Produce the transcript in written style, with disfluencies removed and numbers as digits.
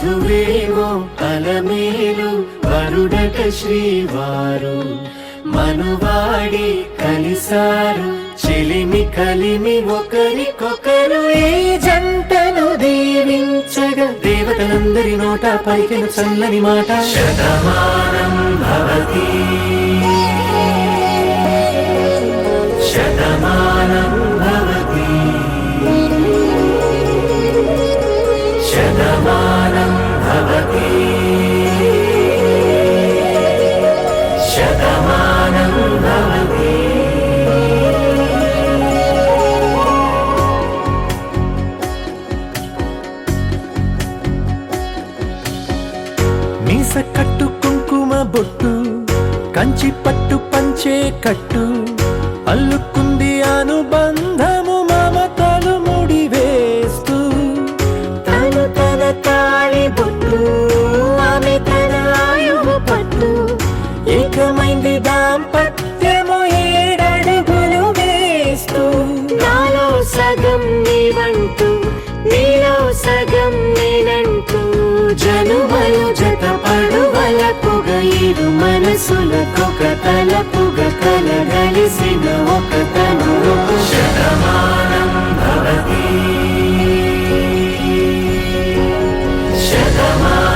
వధువేమో అలమేలు వరుడట శ్రీవారు మనువాడి కలిసారు చెలిమి కలిమి ఒకరికొకరు ఈ జంటను దీవించగా దేవతలందరి నోట పలికిన చల్లని మాట శతమానం భవతి శతమానం భవతి శతమానం భవతి శతమానం భవతి. మీస కట్టు కుంకుమ బొట్టు కంచి పట్టు పంచే కట్టు అల్లుకుంది అనుబంధము మమతలు ముడివేస్తూ తను తన తాళి బొట్టు ఆమె తన ఆయువు పట్టు ఏకమైంది దాంపత్యము 7 అడుగులు వేస్తూ నాలో సగం నీవంటూ నీలో సగం నేనంటూ జనుమలు జత పడువలపుగ ఇరు మనసులకొక తలపుగ కలగలిసిన ఒక తను శతమానం భవతి శతమానం